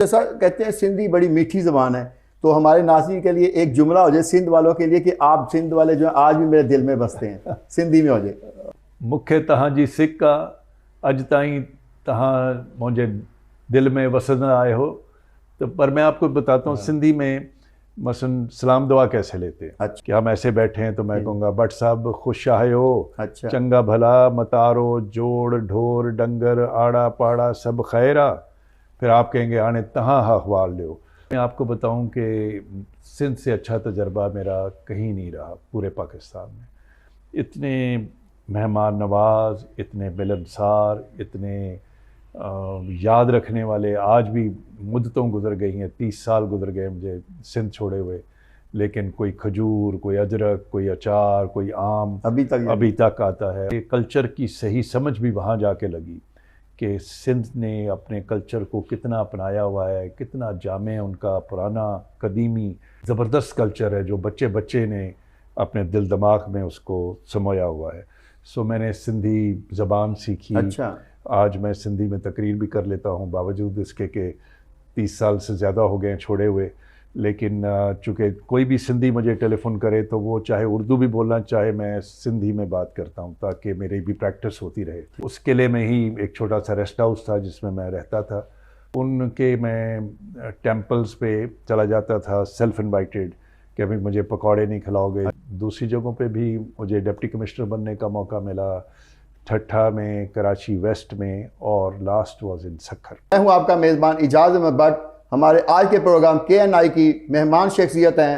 जैसा कहते हैं सिंधी बड़ी मीठी ज़बान है, तो हमारे नाज़रीन के लिए एक जुमला हो जाए सिंध वालों के लिए कि आप सिंध वाले जो हैं आज भी मेरे दिल में बसते हैं, सिंधी में हो जाए। मुखे तहां जी सिक्का अज ताईं तहां मुझे दिल में वसंदा आए हो। तो पर मैं आपको बताता हूँ सिंधी में मसलन सलाम दुआ कैसे लेते हैं। अच्छा। कि हम ऐसे बैठे हैं तो मैं कहूँगा बट साहब खुश आए हो। अच्छा। चंगा भला मतारो जोड़ ढोर डंगर आड़ा पाड़ा सब खैरा। फिर आप कहेंगे आने तहाँ अखबार लो। मैं आपको बताऊं कि सिंध से अच्छा तजर्बा मेरा कहीं नहीं रहा पूरे पाकिस्तान में। इतने मेहमान नवाज, इतने मिलनसार, इतने याद रखने वाले। आज भी मुद्दतों गुजर गई हैं, 30 साल गुजर गए मुझे सिंध छोड़े हुए, लेकिन कोई खजूर, कोई अदरक, कोई अचार, कोई आम अभी तक आता है। ये कल्चर की सही समझ भी वहाँ जाके लगी कि सिंध ने अपने कल्चर को कितना अपनाया हुआ है, कितना जामे उनका पुराना कदीमी ज़बरदस्त कल्चर है जो बच्चे बच्चे ने अपने दिल दिमाग में उसको समोया हुआ है। सो मैंने सिंधी ज़बान सीखी। अच्छा। आज मैं सिंधी में तकरीर भी कर लेता हूँ, बावजूद इसके कि 30 साल से ज़्यादा हो गए हैं छोड़े हुए। लेकिन चूँकि कोई भी सिंधी मुझे टेलीफ़ोन करे तो वो चाहे उर्दू भी बोलना चाहे, मैं सिंधी में बात करता हूँ ताकि मेरी भी प्रैक्टिस होती रहे। उस किले में ही एक छोटा सा रेस्ट हाउस था जिसमें मैं रहता था। उनके मैं टेम्पल्स पे चला जाता था सेल्फ इन्वाइटेड कि अभी मुझे पकौड़े नहीं खिलाओगे। दूसरी जगहों पे भी मुझे डिप्टी कमिश्नर बनने का मौका मिला, ठट्ठा में, कराची वेस्ट में, और लास्ट वाज इन सक्खर। मैं हूँ आपका मेज़बान इजाज़ अहमद भट्ट। हमारे आज के प्रोग्राम KNI की मेहमान शख्सियत हैं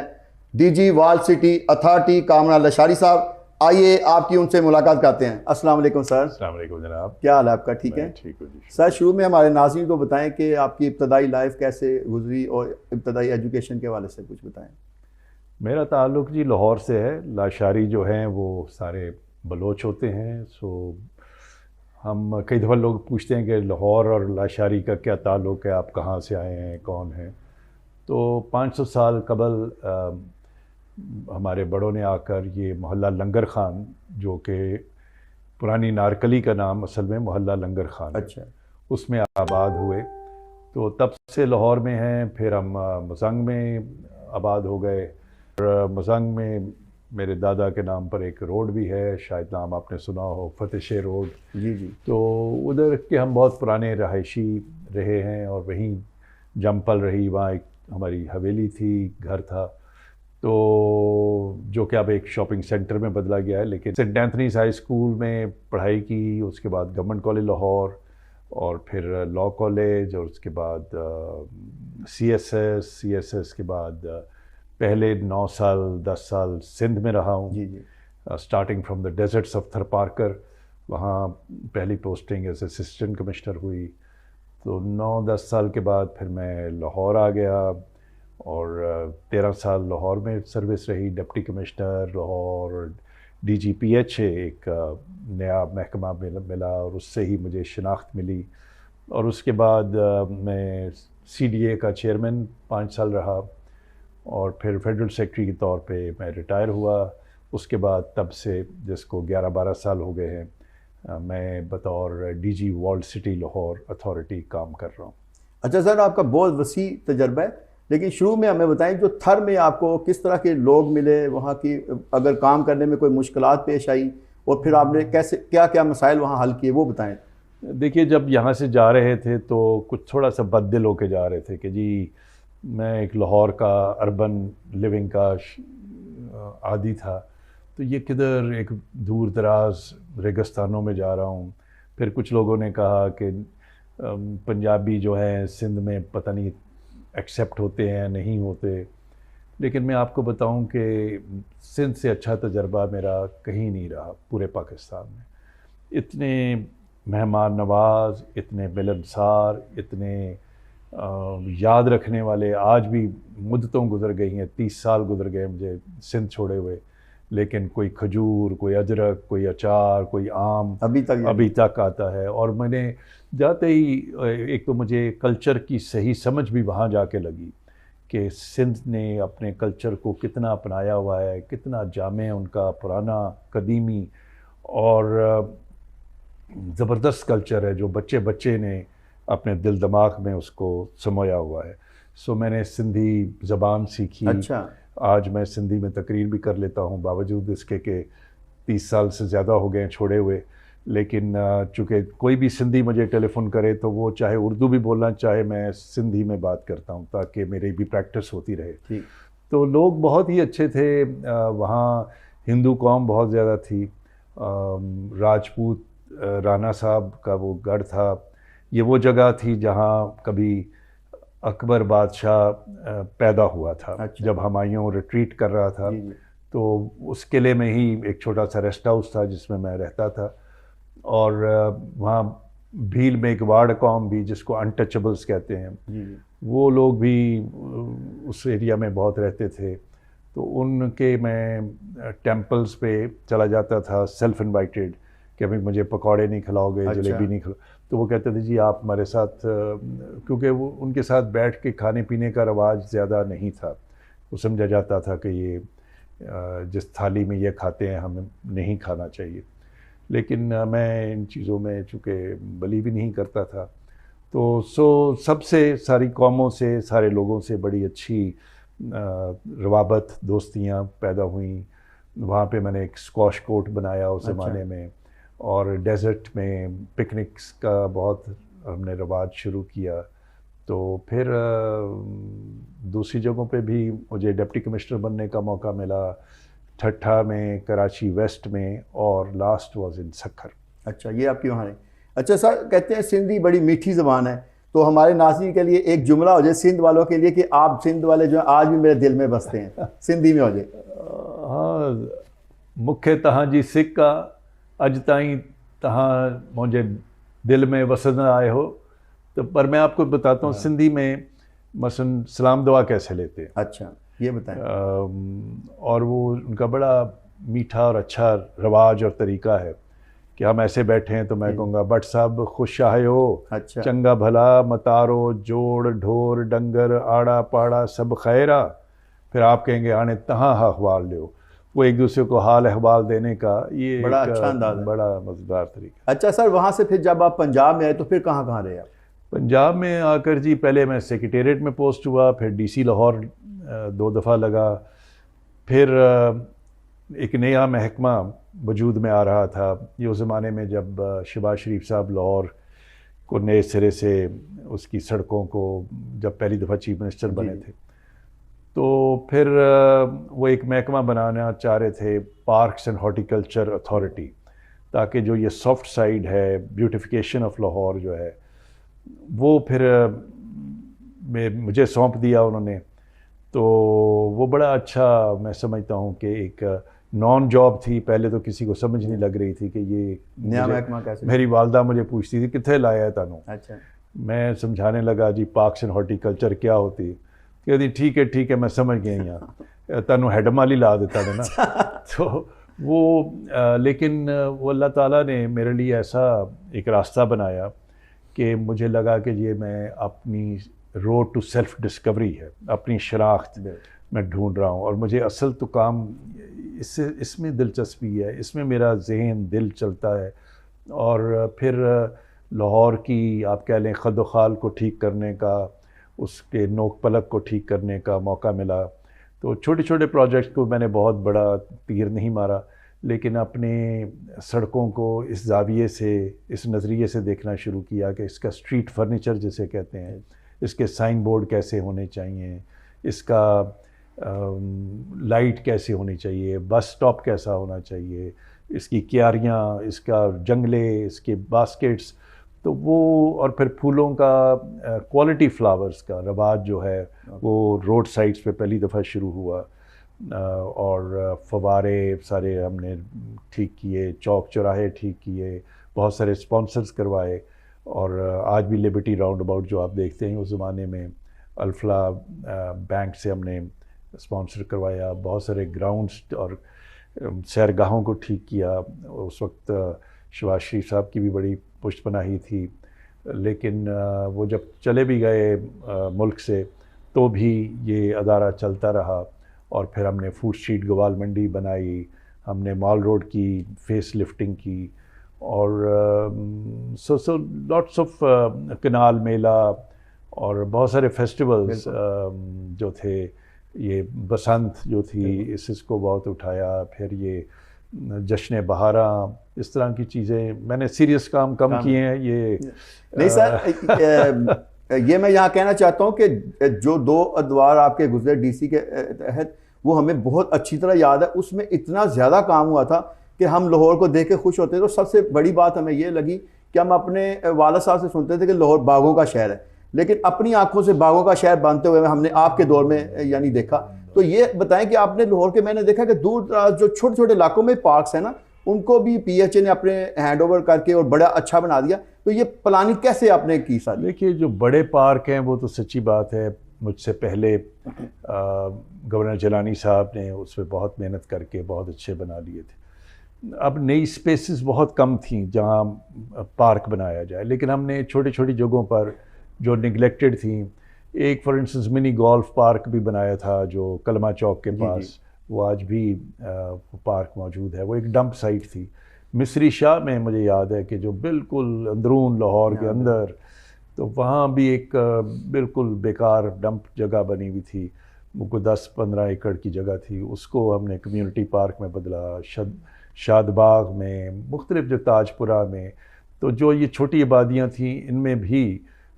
DG वाल सिटी अथॉरिटी कामरान लशारी साहब। आइए आपकी उनसे मुलाकात करते हैं। अस्सलाम वालेकुम सर। अस्सलाम वालेकुम जनाब। क्या हाल है आपका? ठीक है। ठीक हूँ जी। सर शुरू में हमारे नाज़रीन को बताएं कि आपकी इब्तदाई लाइफ कैसे गुजरी और इब्तदाई एजुकेशन के हवाले से कुछ बताएं। मेरा ताल्लुक़ जी लाहौर से है। लाशारी जो हैं वो सारे बलोच होते हैं। सो हम कई दफ़ा लोग पूछते हैं कि लाहौर और लाशारी का क्या ताल्लुक़ है, आप कहाँ से आए हैं, कौन हैं। तो 500 साल कबल हमारे बड़ों ने आकर ये मोहल्ला लंगर खान, जो कि पुरानी नारकली का नाम असल में मोहल्ला लंगर खान, अच्छा, उसमें आबाद हुए। तो तब से लाहौर में हैं। फिर हम मजंग में आबाद हो गए। और मजंग में मेरे दादा के नाम पर एक रोड भी है, शायद नाम आपने सुना हो, फतेह रोड। जी जी। तो उधर के हम बहुत पुराने रहायशी रहे हैं और वहीं जमपल रही। वहाँ एक हमारी हवेली थी, घर था, तो जो कि अब एक शॉपिंग सेंटर में बदला गया है। लेकिन सेंट एंथनीज हाई स्कूल में पढ़ाई की, उसके बाद गवर्नमेंट कॉलेज लाहौर, और फिर लॉ कॉलेज, और उसके बाद CSS के बाद पहले 9 साल 10 साल सिंध में रहा हूँ। जी जी। Starting from the deserts of Tharparkar, वहाँ पहली पोस्टिंग एज असिस्टेंट कमिश्नर हुई। तो 9-10 साल के बाद फिर मैं लाहौर आ गया और 13 साल लाहौर में सर्विस रही, डिप्टी कमिश्नर लाहौर। DGPH एक नया महकमा मिला और उससे ही मुझे शिनाख्त मिली। और उसके बाद मैं CDA का चेयरमैन 5 साल रहा, और फिर फेडरल सेक्रेटरी के तौर पे मैं रिटायर हुआ। उसके बाद तब से जिसको 11-12 साल हो गए हैं, मैं बतौर DG walled city Lahore authority काम कर रहा हूँ। अच्छा सर, आपका बहुत वसी तजर्बा है, लेकिन शुरू में हमें बताएं जो थर में आपको किस तरह के लोग मिले, वहाँ की अगर काम करने में कोई मुश्किलात पेश आई, और फिर आपने कैसे क्या क्या मसाइल वहाँ हल किए, वो बताएं। देखिए, जब यहाँ से जा रहे थे तो कुछ थोड़ा सा बददिल होके जा रहे थे कि जी मैं एक लाहौर का अर्बन लिविंग का आदी था, तो ये किधर एक दूर दराज रेगिस्तानों में जा रहा हूँ। फिर कुछ लोगों ने कहा कि पंजाबी जो है सिंध में पता नहीं एक्सेप्ट होते हैं या नहीं होते। लेकिन मैं आपको बताऊं कि सिंध से अच्छा तजर्बा मेरा कहीं नहीं रहा पूरे पाकिस्तान में। इतने मेहमान नवाज, इतने मिलनसार, इतने याद रखने वाले। आज भी मुद्दतों गुजर गई हैं, 30 साल गुजर गए मुझे सिंध छोड़े हुए, लेकिन कोई खजूर, कोई अदरक, कोई अचार, कोई आम अभी तक आता है। और मैंने जाते ही एक तो मुझे कल्चर की सही समझ भी वहाँ जाके लगी कि सिंध ने अपने कल्चर को कितना अपनाया हुआ है, कितना जामे उनका पुराना कदीमी और ज़बरदस्त कल्चर है जो बच्चे बच्चे ने अपने दिल दिमाग में उसको समोया हुआ है। सो मैंने सिंधी ज़बान सीखी। अच्छा। आज मैं सिंधी में तकरीर भी कर लेता हूँ, बावजूद इसके कि 30 साल से ज़्यादा हो गए हैं छोड़े हुए। लेकिन चूँकि कोई भी सिंधी मुझे टेलीफ़ोन करे तो वो चाहे उर्दू भी बोलना चाहे, मैं सिंधी में बात करता हूँ ताकि मेरी भी प्रैक्टिस होती रहे। ठीक। तो लोग बहुत ही अच्छे थे। वहाँ हिंदू कौम बहुत ज़्यादा थी। राजपूत राणा साहब का वो गढ़ था। ये वो जगह थी जहाँ कभी अकबर बादशाह पैदा हुआ था। अच्छा। जब हुमायूं रिट्रीट कर रहा था जी जी। तो उस किले में ही एक छोटा सा रेस्ट हाउस था जिसमें मैं रहता था। और वहाँ भील में एक वार्ड कौम भी, जिसको अनटचेबल्स कहते हैं, जी जी। वो लोग भी उस एरिया में बहुत रहते थे। तो उनके मैं टेम्पल्स पे चला जाता था सेल्फ इनवाइटेड कि अभी मुझे पकौड़े नहीं खिलाओगे, अच्छा। जलेबी नहीं खिला। तो वो कहते थे जी आप हमारे साथ, क्योंकि वो उनके साथ बैठ के खाने पीने का रवाज ज़्यादा नहीं था। वो समझा जाता था कि ये जिस थाली में ये खाते हैं हमें नहीं खाना चाहिए। लेकिन मैं इन चीज़ों में चूँकि बिलीव ही नहीं करता था। तो सबसे सारी कौमों से, सारे लोगों से बड़ी अच्छी रवाबत, दोस्तियाँ पैदा हुई। वहाँ पे मैंने एक स्क्वॉश कोर्ट बनाया उस ज़माने में, और डेज़र्ट में पिकनिक्स का बहुत हमने रवाज शुरू किया। तो फिर दूसरी जगहों पे भी मुझे डिप्टी कमिश्नर बनने का मौका मिला, ठट्ठा में, कराची वेस्ट में, और लास्ट वाज इन सक्खर। अच्छा, ये आपकी वहाँ है। अच्छा सर, कहते हैं सिंधी बड़ी मीठी ज़बान है, तो हमारे नाज़रीन के लिए एक जुमला हो जाए सिंध वालों के लिए कि आप सिंध वाले जो हैं आज भी मेरे दिल में बसते हैं, सिंधी में हो जाए। हाँ, मुखे तहां जी सिक्का अज ताईं तहां मुझे दिल में वसंदा आए हो। तो पर मैं आपको बताता हूँ सिंधी में मसलन सलाम दुआ कैसे लेते हैं। अच्छा, ये बताएं। और वो उनका बड़ा मीठा और अच्छा रवाज और तरीका है कि हम ऐसे बैठे हैं तो मैं कहूँगा बट साहब खुश आए हो, अच्छा। चंगा भला मतारो जोड़ ढोर डंगर आड़ा पाड़ा सब खैरा। फिर आप कहेंगे आने तहाँ अहवाल लो। वो एक दूसरे को हाल अहवाल देने का ये बड़ा एक अच्छा अंदाज है। बड़ा मज़ेदार तरीका। अच्छा सर, वहाँ से फिर जब आप पंजाब में आए तो फिर कहाँ कहाँ रहे आप? पंजाब में आकर जी पहले मैं सेक्रेटेरिएट में पोस्ट हुआ, फिर डीसी लाहौर 2 दफ़ा लगा। फिर एक नया महकमा वजूद में आ रहा था। ये उस ज़माने में जब शहबाज शरीफ साहब लाहौर को नए सिरे से उसकी सड़कों को जब पहली दफ़ा चीफ मिनिस्टर बने थे, तो फिर वो एक महकमा बनाना चाह रहे थे, पार्क्स एंड हॉर्टिकल्चर अथॉरिटी, ताकि जो ये सॉफ्ट साइड है, ब्यूटिफिकेशन ऑफ लाहौर जो है, वो फिर मुझे सौंप दिया उन्होंने। तो वो बड़ा अच्छा मैं समझता हूँ कि एक नॉन जॉब थी। पहले तो किसी को समझ नहीं लग रही थी कि ये नया महकमा कैसे। मेरी वालदा मुझे पूछती थी कितने लाया है तानू। अच्छा। मैं समझाने लगा जी पार्क्स एंड हॉर्टिकल्चर क्या होती। कहती ठीक है मैं समझ गई, यहाँ तानू हेडमाली ला देता है ना। तो वो लेकिन वो अल्लाह ताला ने मेरे लिए ऐसा एक रास्ता बनाया कि मुझे लगा कि ये मैं अपनी रोड टू सेल्फ डिस्कवरी है, अपनी शनाख्त मैं ढूंढ रहा हूँ। और मुझे असल तो काम इसमें दिलचस्पी है, इसमें मेरा जहन दिल चलता है। और फिर लाहौर की आप कह लें खद खाल को ठीक करने का, उसके नोक पलक को ठीक करने का मौका मिला। तो छोटे छोटे प्रोजेक्ट को मैंने बहुत बड़ा तीर नहीं मारा, लेकिन अपने सड़कों को इस जाविये से, इस नज़रिए से देखना शुरू किया कि इसका स्ट्रीट फर्नीचर जिसे कहते हैं, इसके साइन बोर्ड कैसे होने चाहिए, इसका लाइट कैसे होनी चाहिए, बस स्टॉप कैसा होना चाहिए, इसकी क्यारियाँ, इसका जंगले, इसके बास्केट्स। तो वो और फिर फूलों का क्वालिटी फ्लावर्स का रवाज जो है वो रोड साइड्स पे पहली दफ़ा शुरू हुआ। और फवारे सारे हमने ठीक किए, चौक चौराहे ठीक किए, बहुत सारे स्पॉन्सर्स करवाए। और आज भी लिबर्टी राउंड अबाउट जो आप देखते हैं, उस ज़माने में अल्फला बैंक से हमने स्पॉन्सर करवाया। बहुत सारे ग्राउंड्स और सैरगाहों को ठीक किया। उस वक्त शहबाज शरीफ साहब की भी बड़ी पुष्टपनाही थी, लेकिन वो जब चले भी गए मुल्क से तो भी ये अदारा चलता रहा। और फिर हमने फूड स्ट्रीट गवाल मंडी बनाई, हमने मॉल रोड की फेस लिफ्टिंग की, और सो लॉट्स ऑफ कनाल मेला और बहुत सारे फेस्टिवल्स जो थे, ये बसंत जो थी इसको बहुत उठाया, फिर ये जश्न बहारा, इस तरह की चीज़ें। मैंने सीरियस काम कम किए हैं ये। नहीं सर, ये मैं यहाँ कहना चाहता हूँ कि जो 2 अदवार आपके गुजरे डीसी के तहत, वो हमें बहुत अच्छी तरह याद है। उसमें इतना ज़्यादा काम हुआ था कि हम लाहौर को देख के खुश होते थे। तो सबसे बड़ी बात हमें ये लगी कि हम अपने वाला साहब से सुनते थे कि लाहौर बागों का शहर है, लेकिन अपनी आंखों से बागों का शहर बनते हुए हमने आपके दौर में यानी देखा। तो ये बताएं कि आपने लाहौर के, मैंने देखा कि दूर दराज जो छोटे छोटे इलाकों में पार्क्स हैं ना, उनको भी पीएचए ने अपने हैंड ओवर करके और बड़ा अच्छा बना दिया। तो ये प्लानिंग कैसे आपने की सारी? देखिए, जो बड़े पार्क हैं वो तो सच्ची बात है, मुझसे पहले गवर्नर जिलानी साहब ने उस पर बहुत मेहनत करके बहुत अच्छे बना लिए थे। अब नई स्पेसेस बहुत कम थी जहाँ पार्क बनाया जाए, लेकिन हमने छोटी छोटी जगहों पर जो निगलेक्टेड थी, एक for instance mini golf park भी बनाया था जो कलमा चौक के पास, वो आज भी पार्क मौजूद है। वो एक डंप साइट थी मिस्री शाह में, मुझे याद है कि जो बिल्कुल अंदरून लाहौर के अंदर, तो वहाँ भी एक बिल्कुल बेकार डंप जगह बनी हुई थी, वो कोई 10-15 एकड़ की जगह थी, उसको हमने कम्युनिटी पार्क में बदला। शादबाग में, मुख्तलिफ जो ताजपुरा में, तो जो ये छोटी आबादियाँ थीं इनमें भी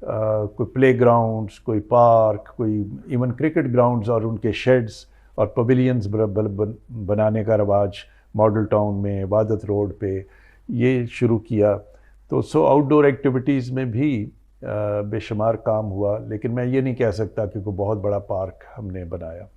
कोई प्ले ग्राउंड्स, कोई पार्क, कोई इवन क्रिकेट ग्राउंड्स और उनके शेड्स और पवेलियंस बनाने का रवाज मॉडल टाउन में, इबादत रोड पे ये शुरू किया। तो आउटडोर एक्टिविटीज़ में भी बेशुमार काम हुआ, लेकिन मैं ये नहीं कह सकता कि कोई बहुत बड़ा पार्क हमने बनाया।